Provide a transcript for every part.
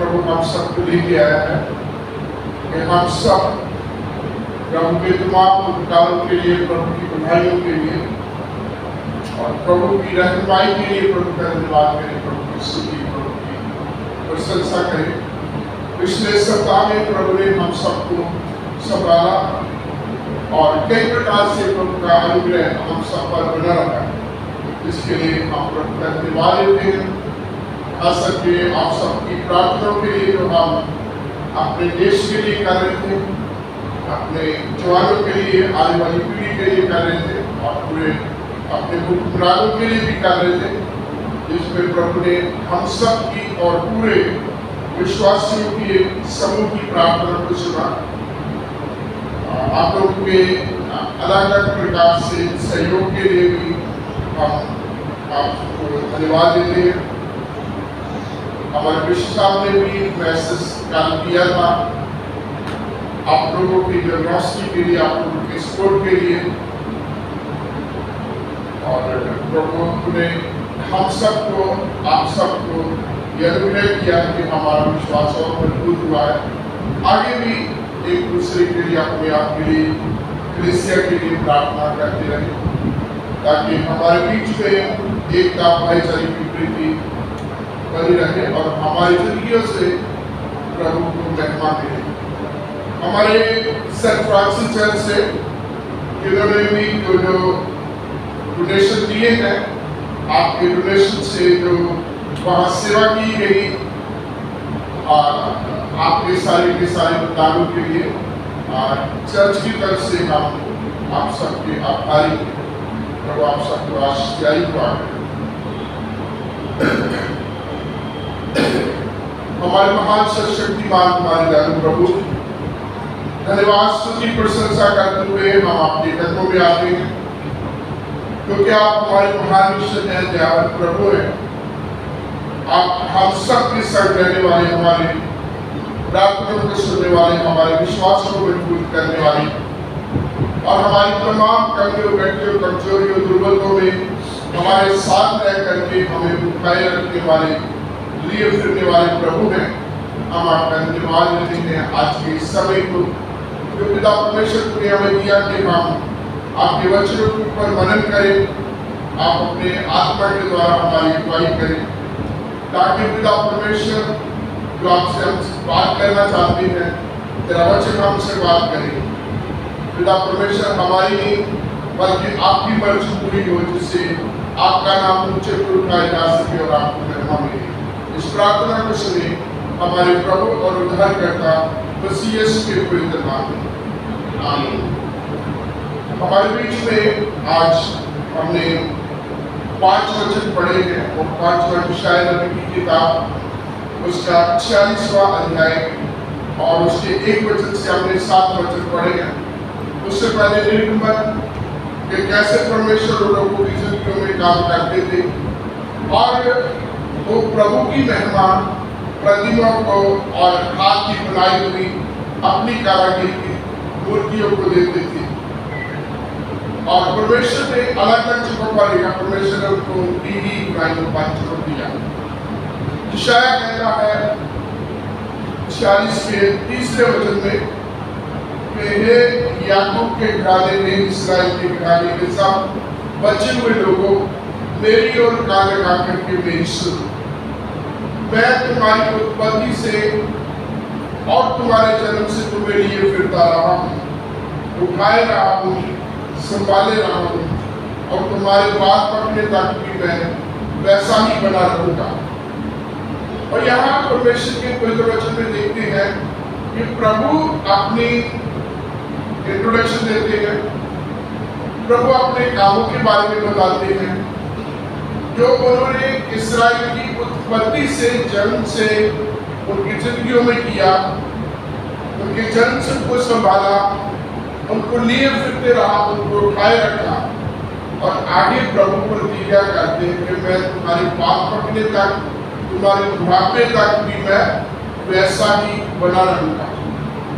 प्रभु हम सबको लेके आया है कि हम सब प्रभु के तमाम उपकारों के लिए, प्रभु की बधाइयों के लिए और प्रभु की रहनुमाई के लिए प्रभु का धन्यवाद करें, प्रभु की स्तुति, प्रभु की प्रशंसा करें। पिछले सप्ताह में प्रभु ने हम सबको संभाला और कई प्रकार से प्रभु का अनुग्रह हम सब पर बना रहा है, इसके लिए हम प्रभु का धन्यवाद देते हैं। खास करके आप सबकी प्रार्थनाओं के लिए जो हम अपने देश के लिए कर रहे थे, अपने जवानों के लिए, आने वाली पीढ़ी के लिए कर रहे थे और पूरे अपने हुक्मरानों के लिए भी कर रहे थे, जिसमें प्रभु ने हम सब की और पूरे विश्वासियों के समूह की प्रार्थना को सुना। आप लोगों के अलग अलग प्रकार से सहयोग के लिए भी हम आपको धन्यवाद देते हैं। हमारे विश्व साहब ने भी मैसेज कॉल किया था आप लोगों की यूनिवर्सिटी के लिए, आप लोगों के सपोर्ट के लिए, और प्रभु ने हम सबको, आप सबको यह अनुग्रह किया कि हमारा विश्वास और मजबूत हुआ है। आगे भी एक दूसरे के लिए, अपने आप के लिए, कलीसिया के लिए प्रार्थना करते रहें, ताकि हमारे बीच में एकता, भाईचारे की प्रीति बनी रहे और हमारे जिंदगियों से प्रभु को महिमा मिले। हमारे सेंट फ्रांसिस चर्च से जिन्होंने भी जो डोनेशन दिए हैं, आपके डोनेशन से जो वहाँ सेवा की गई आपके सारे के सारे बदलावों के लिए चर्च की तरफ से हम आप सबके आभारी हैं। प्रभु आप सबको आशीष हमारे महान शक्तिमान हमारे दयालु प्रभु, धन्यवाद स्तुति प्रशंसा करते हुए हम आपके कदमों में आते हैं, क्योंकि आप हमारे महान ईश्वर हैं, दयालु प्रभु हैं। आप हम सब के संग रहने वाले, हमारे प्रार्थनाओं को सुनने वाले, हमारे विश्वास को मजबूत करने वाले और हमारी तमाम कमियों, गलतियों, कमजोरियों, दुर्बलताओं में हमारे साथ रह करके हमें उठाए रखने वाले, लिए फिरने वाले प्रभु हैं। हम आपका धन्यवाद देते हैं आज के इस समय को जो पिता परमेश्वर ने हमें दिया कि हम आपके वचनों के ऊपर मनन करें, आप अपने आत्मा के द्वारा हमारी अगुवाई करें, ताकि पिता परमेश्वर जो आपसे हम बात करना चाहते हैं, तेरा वचन हमसे बात करें। पिता परमेश्वर हमारी नहीं बल्कि आपकी मर्जी पूरी हो, जिससे आपका नाम ऊंचे पर उठाया जा सके और आपको महिमा मिले। इस प्रार्थना को सुने हमारे प्रभु और उद्धारकर्ता मसीह यीशु के पवित्र नाम में, आमीन। हमारे बीच में आज हमने 5 वचन पढ़े हैं और 5 यशायाह नबी की किताब उसका 46वां अध्याय और उसके 1 वचन से हमने 7 वचन पढ़े हैं। उससे पहले निर्गमन कि कैसे परमेश्वर लोगों की जिंदगियों में काम करते थे और वो प्रभु की महिमा प्रतिमा को और हाथ की बनाई हुई अपनी कारागिरी की मूर्तियों को देते थे। और परमेश्वर ने अलग अलग जगहों पर लिखा, परमेश्वर ने उनको दीदी इब्राहिम को बातचीत दिया। यशायाह कहता है 46 के 3 वचन में, हे याकूब के घराने में, इस्राएल के घराने के सब बचे हुए लोगों, मेरी ओर कान लगा करके मेरी सुनो। मैं तुम्हारी उत्पत्ति से और तुम्हारे जन्म से तुम्हें लिए फिरता रहा हूँ, उठाए रहा हूँ, संभाले रहा हूँ और तुम्हारे बात पकड़ने तक भी मैं वैसा ही बना रहूंगा। और यहाँ परमेश्वर के पवित्र वचन में देखते हैं कि प्रभु अपनी इंट्रोडक्शन देते हैं, प्रभु अपने कामों के बारे में बताते हैं जो उन्होंने इस्राएल की उत्पत्ति से, जन्म से उनकी जिंदगियों में किया। उनके जन्म से उनको संभाला, उनको लिए फिरते रहा, उनको उठाए रखा और आगे प्रभु प्रतिज्ञा करते हैं कि मैं तुम्हारी बात पकड़ने तक, तुम्हारे बुढ़ापे तक भी मैं वैसा ही बना रहूंगा।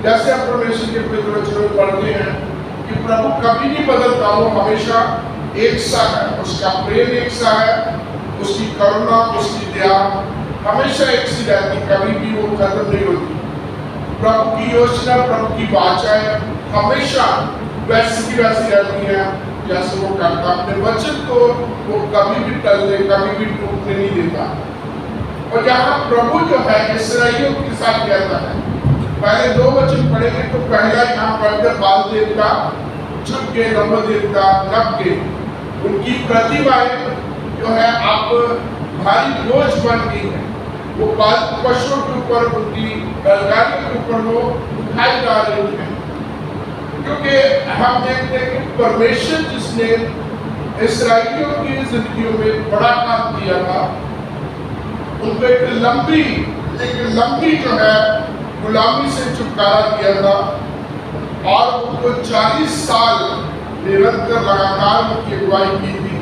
जैसे हम परमेश्वर के पवित्र वचनों में पढ़ते हैं कि प्रभु कभी नहीं बदलता, वो हमेशा एक सा है, उसका प्रेम एक सा है, उसकी करुणा, उसकी दया हमेशा एक सी रहती, कभी भी वो खत्म नहीं होती। प्रभु की योजना, प्रभु की वाचाएं हमेशा वैसी की वैसी रहती है जैसे वो करता। अपने वचन को वो कभी भी टलने, कभी भी टूटने नहीं देता। और जहाँ प्रभु जो है इस्राएलियों के साथ कहता है, पहले 2 वचन पढ़ेंगे तो पहला यहाँ पढ़कर बाल देवता, झुक के नंबर देवता, नब के उनकी प्रतिमाएं जो है आप भारी बोझ बन गई है। वो पालतू पशुओं के ऊपर, उनकी बैलगाड़ियों के ऊपर वो उठाई जा रही है। क्योंकि हम देखते हैं कि परमेश्वर जिसने इस्राएलियों की जिंदगियों में बड़ा काम किया था, उनको एक लंबी जो है गुलामी से छुटकारा दिया था और उनको 40 साल निरंतर लगातार उनकी अगुवाई की थी।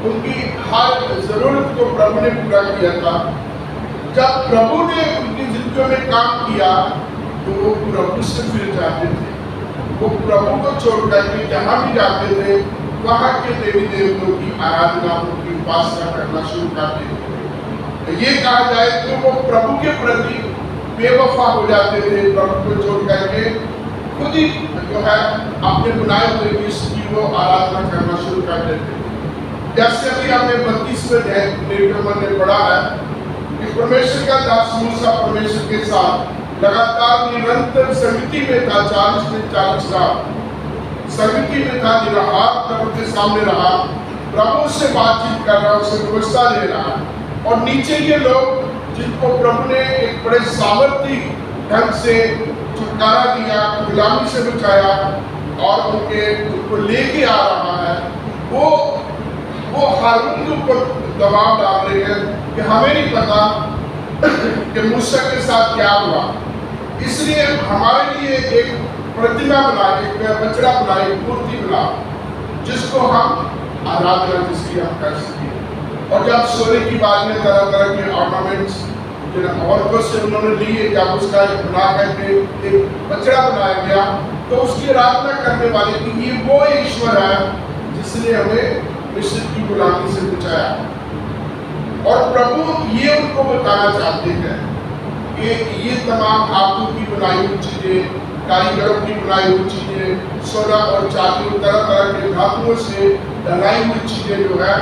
उनकी हर जरूरत को प्रभु ने पूरा किया था। जब प्रभु ने उनकी जिंदगी में काम किया तो वो प्रभु से फिर जाते थे। वो प्रभु को छोड़ करके जहाँ भी जाते थे वहाँ के देवी देवताओं की आराधना, उनकी उपासना करना शुरू कर देते थे। ये कहा जाए तो वो प्रभु के प्रति बेवफा हो जाते थे। प्रभु को छोड़ करके खुद ही जो है अपने बनाए हुए विश्व की वो आराधना करना शुरू कर देते थे। जैसे अभी हमने 32वें ने पढ़ा है कि परमेश्वर का दास मूसा परमेश्वर के साथ लगातार निरंतर समिति में था। 40 दिन 40 रात समिति में था, निराहार प्रभु के सामने रहा, प्रभु से बातचीत कर रहा, उससे व्यवस्था ले रहा। और नीचे ये लोग जिनको प्रभु ने एक बड़े सामर्थ्य ढंग से छुटकारा दिया, गुलामी से बचाया और उनको लेके आ रहा है, वो हारून के ऊपर दबाव डाल रहे हैं कि हमें नहीं पता कि मूसा के साथ क्या हुआ। इसलिए हमारे लिए एक प्रतिमा बनाए, एक बछड़ा बनाए, एक मूर्ति बनाओ जिसको हम आराधना जिसकी हम कर सकें। और जब सोने की बात में तरह तरह के ऑर्नामेंट्स और से उन्होंने लिए, जब उसका बना करके एक बछड़ा बनाया गया तो उसकी आराधना करने वाले की ये वो ईश्वर है जिसने हमें मिस्र की गुलामी से बचाया। और प्रभु ये उनको बताना चाहते हैं कि ये तमाम हाथों की बनाई हुई चीजें, कारीगरों की बनाई हुई चीजें, सोना और चांदी, तरह तरह के धातुओं से बनाई हुई चीजें जो है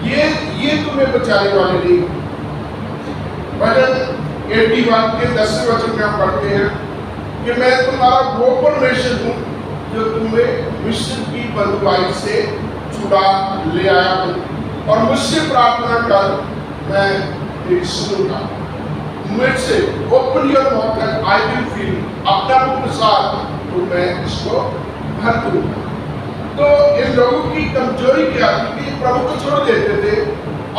ये तुम्हें बचाने वाले नहीं। भजन 81 के 10वें वचन में हम पढ़ते हैं कि मैं तुम्हारा वो परमेश्वर हूँ जो तुम्हें मिस्र की बंधुआई से छुड़ा ले आया हूँ और मुझसे प्रार्थना कर, मैं सुनूंगा। मुझसे open your mouth and I will fill, अपना प्रसाद तो मैं इसको भर दूंगा। तो इन लोगों की कमजोरी क्या थी कि प्रभु को छोड़ देते थे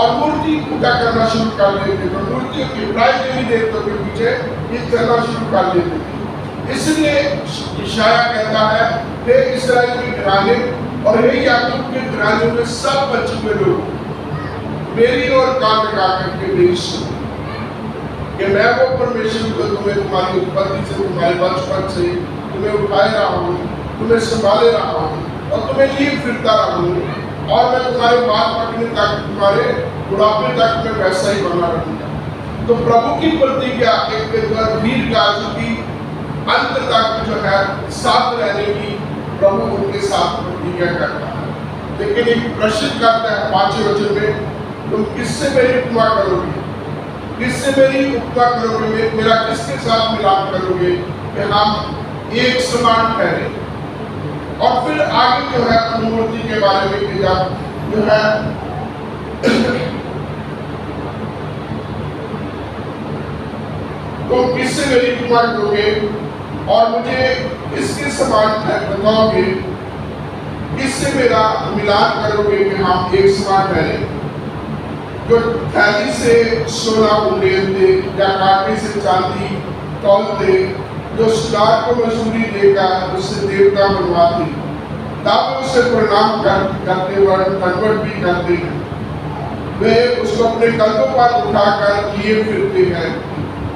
और मूर्ति पूजा करना शुरू कर देते थे। मूर्तियों की प्राय देवी देवताओं के पीछे ये करना शुरू कर देते थे। इसलिए यशायाह कहता है, हे इस्राएल के घराने और हे याकूब के घराने में सब बचे हुए लोग मेरी ओर कान लगा करके मेरी सुनो कि मैं वो परमेश्वर को तुम्हें तुम्हारी उत्पत्ति से, तुम्हारे बचपन से तुम्हें उठाए रहा हूँ, तुम्हें संभाले रहा हूँ और तुम्हें लिए फिरता रहा हूँ और मैं तुम्हारे बात पकड़ने तक, तुम्हारे बुढ़ापे तक मैं वैसा ही बना रहूंगा। तो प्रभु की प्रतिज्ञा एक दीर्घ काल की अंत तक जो है साथ रहने की प्रभु उनके साथ प्रतिज्ञा करता है। लेकिन एक प्रश्न करता है 5वें वचन में, तुम किससे मेरी उपमा करोगे, किससे मेरी उपमा करोगे, मेरा किसके साथ मिलाप करोगे कि हम एक समान ठहरे। और फिर आगे जो है मूर्ति के बारे में कि जो है तुम किससे मेरी उपमा करोगे और मुझे किसके समान बताओगे, किससे मेरा मिलान करोगे कि हम एक समान ठहरे। जो थैली से सोना उंडेलते या कांटे से चांदी तौलते, जो सुधार को मजदूरी देकर उससे देवता बनवाती, तब उसे प्रणाम करते वक्त दंडवत भी करते हैं। वे उसको अपने कंधों पर उठाकर लिए फिरते हैं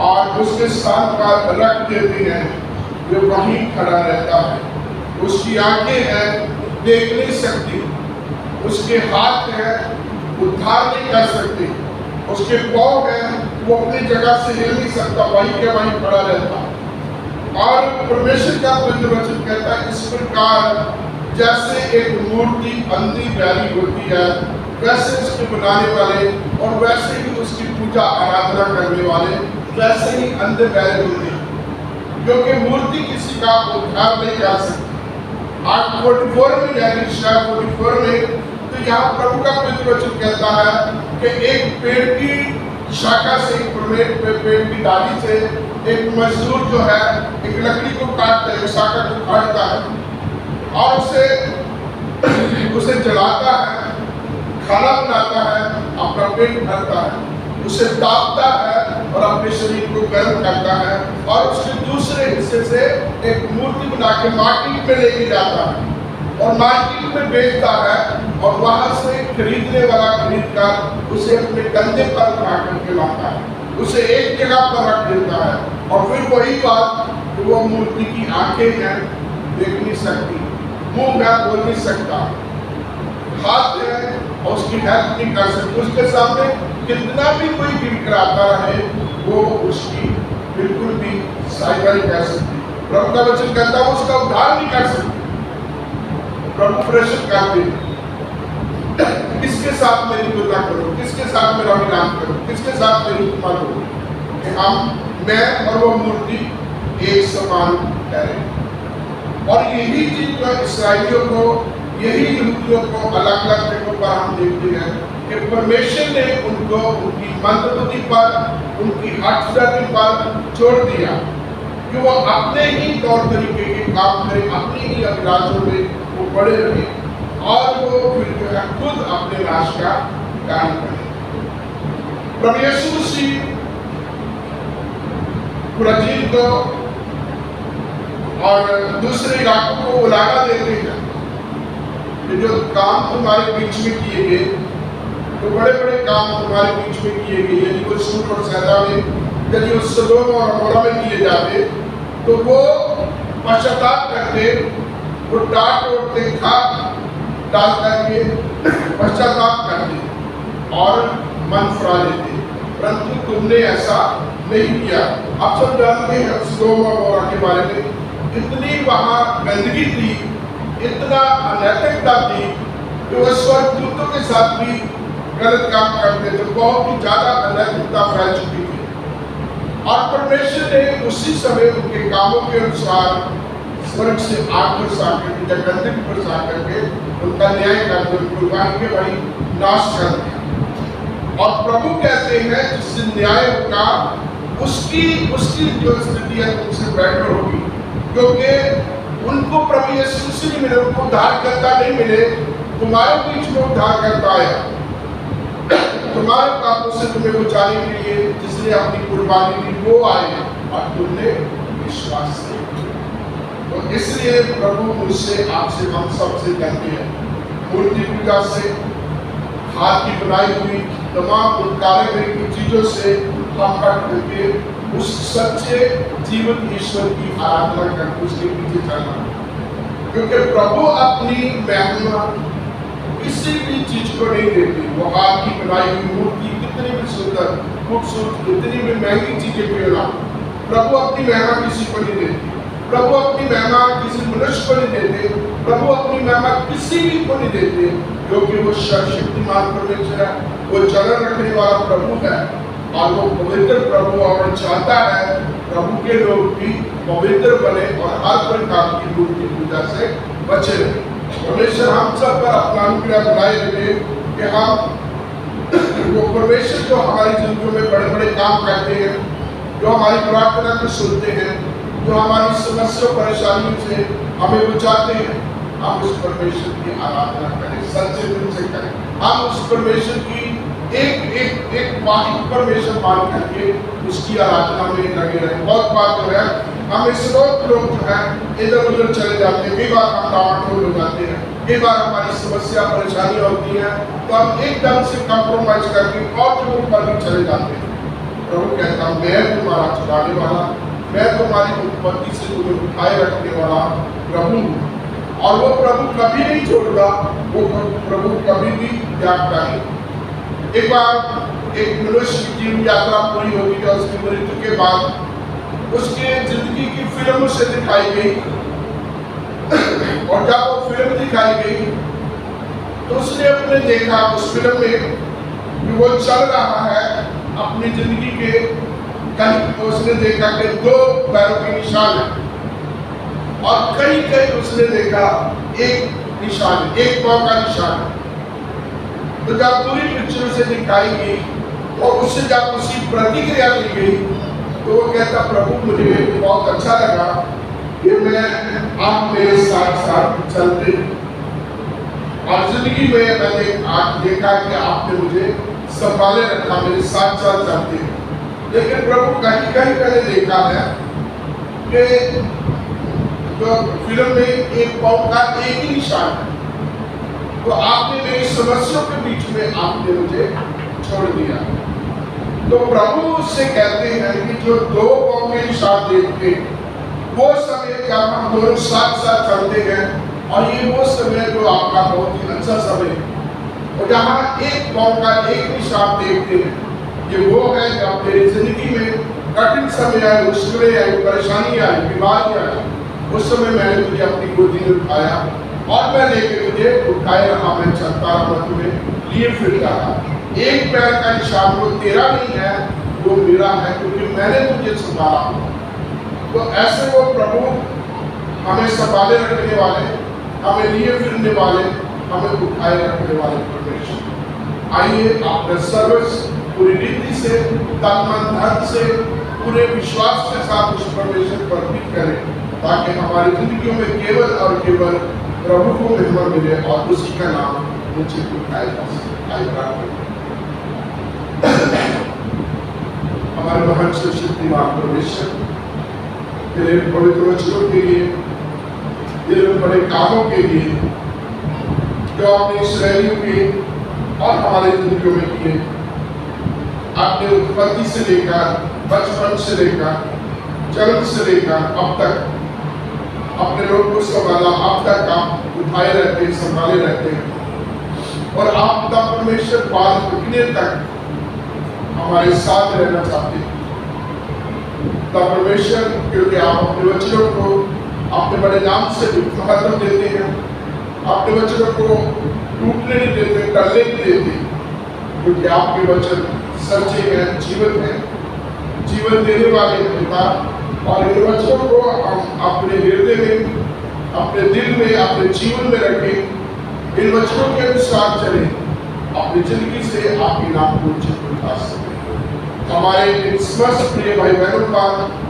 और उसके स्थान पर रख देते हैं, वे वहीं खड़ा रहता है। उसकी आंखें हैं, देख नहीं सकती, उसके हाथ हैं, उद्धार नहीं कर सकते, उसके पाँव हैं, वो अपनी जगह से हिल नहीं सकता, वहीं के वहीं खड़ा रहता। और परमेश्वर का पवित्र वचन कहता है, इस प्रकार जैसे एक मूर्ति अंधी बैरी होती है, वैसे उसके बनाने वाले और वैसे ही उसकी पूजा आराधना करने वाले वैसे ही अंधे बैरे होते हैं, क्योंकि मूर्ति किसी का उद्धार नहीं कर सकती। आज 44 में यानी 44 में तो यहाँ प्रभु का पवित्र वचन कहता है कि एक पेड़ की शाखा से, पेड़ की डाली से एक मजदूर जो है एक लकड़ी को काटता है, शाखा को काटता है और उसे जलाता है, खाना बनाता है, अपना पेट भरता है, उसे तापता है और अपने शरीर को गर्म करता है और उसके दूसरे हिस्से से एक मूर्ति बना के मार्केट में लेके जाता है और मार्केट में बेचता है और वहां से खरीदने वाला खरीद कर उसे अपने कंधे पर उठा करके लाता है, उसे एक जगह पर रख देता है। और फिर वही बात कि वो मूर्ति की आंखें हैं, देख नहीं सकती, मुंह है, बोल नहीं सकता, हाथ है और उसकी हेल्प नहीं कर सकती, उसके सामने कितना भी कोई गिड़गिड़ाता रहे वो उसकी बिल्कुल भी सहायता नहीं कर सकती। प्रभु का वचन कहता है उसका उद्धार नहीं कर सकती। प्रभु प्रेषित करते किसके साथ मेरी तुलना करो, किसके साथ मेरा मिलान करो, किसके साथ मेरी उपमा करो कि मैं और वो मूर्ति एक समान ठहरे। और यही चीज जो इसराइलियों को, यही यहूदियों को अलग अलग जगहों पर हम देखते हैं कि परमेश्वर ने उनको उनकी मंदबुद्धि पर, उनकी हठधर्मी पर छोड़ दिया कि वो अपने ही तौर तरीके के काम करें, अपनी ही अभिलाषों में वो पड़े रहे और वो फिर जो है खुद अपने नाश का कारण बने। प्रभु यीशु मसीह खुराजीन को और दूसरे इलाकों को उलागा देते हैं कि जो काम तुम्हारे बीच में किए गए, तो बड़े बड़े काम तुम्हारे बीच में किए गए, यदि वो सूर और सैदा में, यदि वो सदोम और अमोरा में किए जाते तो वो पश्चाताप करते, वो डांट ओढ़ते, खा डाल करके पश्चाताप करते और मन फुरा लेते, परंतु तुमने ऐसा नहीं किया। आप सब जानते हैं सदोम और अमोरा के बारे में, इतनी वहां गंदगी थी, इतना अनैतिकता थी कि वो स्वर्गदूतों के साथ भी गलत काम करते थे, बहुत ही ज्यादा अनैतिकता फैल चुकी थी। और परमेश्वर ने उसी समय उनके कामों के अनुसार स्वर्ग से आग बरसा करके या गंदगी बरसा करके उनका न्याय करके उनको वहीं के वहीं नाश कर दिया। और प्रभु कहते हैं जिस न्याय का उसकी जो स्थिति है तुमसे बेटर होगी, क्योंकि उनको प्रभु यीशु मसीह नहीं मिले, उनको उद्धारकर्ता नहीं मिले, तुम्हारे बीच में उद्धारकर्ता आया तुम्हारे पापों से तुम्हें बचाने के लिए, जिसने अपनी कुर्बानी दी वो आए और तुमने विश्वास किया। तो इसलिए प्रभु मुझसे, आपसे, हम सबसे कहते हैं, मूर्ति पूजा से, हाथ की बनाई हुई तमाम कारीगरी चीजों से हम हट करके उस सच्चे जीवित ईश्वर की आराधना करके उसके पीछे चलना, क्योंकि प्रभु अपनी महिमा किसी भी चीज को नहीं देती। वो हाथ की बनाई हुई मूर्ति कितनी भी सुंदर, खूबसूरत, कितनी भी महंगी चीजें क्यों ना, प्रभु अपनी महिमा किसी को नहीं देती। प्रभु अपनी महिमा किसी मनुष्य को नहीं देते, प्रभु अपनी महिमा किसी भी को नहीं देते, क्योंकि वो सर्वशक्तिमान परमेश्वर है, वो चलन रखने वाला प्रभु है और वो पवित्र प्रभु और चाहता है प्रभु के लोग भी पवित्र बने और हर प्रकार की मूर्ति पूजा से बचे रहे। परमेश्वर हम सब पर अपना अनुग्रह बनाए रखे कि हम वो परमेश्वर जो हमारी जिंदगी में बड़े बड़े काम करते हैं, जो हमारी प्रार्थना को सुनते हैं, जो हमारी समस्या परेशानियों से हमें बचाते हैं, हम उस परमेश्वर की आराधना करें, सच्चे दिल से करें। हम उस परमेश्वर की एक वाहिद परमेश्वर मान करके उसकी आराधना में लगे रहें। बहुत बात जो है हम इस लोग जो है इधर उधर चले जाते हैं, कई बार हम डामाडोल हो जाते हैं, कई बार हमारी समस्या परेशानियां होती है तो हम एकदम से कंप्रोमाइज करके और जगहों पर भी चले जाते हैं। प्रभु कहता हूँ मैं तुम्हारा छुड़ाने वाला, मैं तुम्हारी उत्पत्ति से तुम्हें उठाए रखने वाला प्रभु हूँ। और वो प्रभु कभी नहीं छोड़ता, वो प्रभु कभी भी त्यागता नहीं। एक बार एक मनुष्य की जीवन यात्रा पूरी होगी जो उसकी मृत्यु के बाद उसके जिंदगी की फिल्म उसे दिखाई गई। और जब वो फिल्म दिखाई गई तो उसने अपने देखा उस फिल्म में कि वो चल रहा है अपनी जिंदगी के कहीं उसने देखा कि 2 पैरों के निशान है और कहीं कहीं उसने देखा एक निशान, एक पांव का निशान। तो जब पूरी पिक्चर उसे दिखाई गई और उससे जब उसकी प्रतिक्रिया दी गई तो वो कहता प्रभु मुझे बहुत अच्छा लगा कि मैं आप मेरे साथ साथ चलते और जिंदगी में मैंने आज देखा कि आपने मुझे संभाले रखा, मेरे साथ साथ चलते। लेकिन प्रभु कहीं कहीं मैंने देखा है कि जो फिल्म में एक पांव का एक ही निशान है, तो आपने मेरी समस्याओं के बीच में आपने मुझे छोड़ दिया। तो प्रभु उससे कहते हैं कि जो 2 पांव के निशान देखते वो समय जब हम दोनों साथ साथ चलते हैं और ये वो समय जो आपका बहुत ही अच्छा समय और जहाँ एक पांव का एक निशान देखते हैं, ये वो है जब मेरी जिंदगी में कठिन समय आए, मुश्किलें आई, परेशानी आई, बीमारी आई, उस समय मैंने तुझे अपनी गोदी में उठाया और मैं लेके तुझे उठाए रहा, मैं चलता रहा, तुम्हें लिए फिरता रहा। एक पैर का निशान वो तेरा नहीं है, वो मेरा है, क्योंकि मैंने तुझे संभाला। तो ऐसे वो प्रभु हमें संभाले रखने वाले, हमें लिए फिरने वाले, हमें उठाए रखने वाले परमेश्वर। आइए अपने सर्वस्व पूरी रीति से, तन मन धन से, पूरे विश्वास के साथ उस परमेश्वर पर अर्पित करें ताकि हमारी जिंदगियों में केवल और केवल प्रभु को महिमा मिले और उसी का नाम ऊंचे उठाया जा सके। हमारे महान शक्तिमान परमेश्वर तेरे पवित्र वचनों के लिए, तेरे बड़े कामों के लिए जो आपने इस्राएलियों के और हमारे जिंदगियों में किए, आपने उत्पत्ति से लेकर, बचपन से लेकर, जन्म से लेकर अब तक अपने लोग को संभाला, अब तक आप उठाए रहते, संभाले रहते और आप तब परमेश्वर बाद रुकने तक हमारे साथ रहना चाहते हैं। तब परमेश्वर क्योंकि आप अपने वचनों को अपने बड़े नाम से महत्व देते हैं, अपने वचनों को टूटने नहीं देते, टलने नहीं देते, क्योंकि आपके वचन सच्चे हैं, जीवन है, जीवन देने वाले पिता। और इन वचनों को हम अपने हृदय में, अपने दिल में, अपने जीवन में रखें, इन वचनों के अनुसार चलें, अपनी जिंदगी से आपके नाम को ऊंचे उठा सकें। हमारे समस्त प्रिय भाई बहनों पर,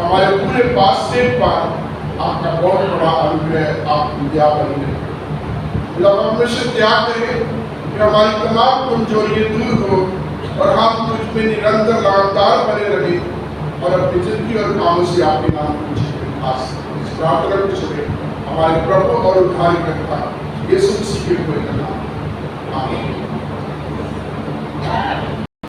हमारे पूरे पास्टेट पर आपका बहुत बड़ा अनुग्रह, आप विद्या बनी है। जब परमेश्वर त्याग करें कि हमारी तमाम कमजोरियां दूर हो और हम तुझ में निरंतर लगातार बने रहे और अपनी जिंदगी और कामों से आपके नाम को इस प्रार्थना को सुने हमारे प्रभु और उद्धारकर्ता यीशु मसीह के नाम।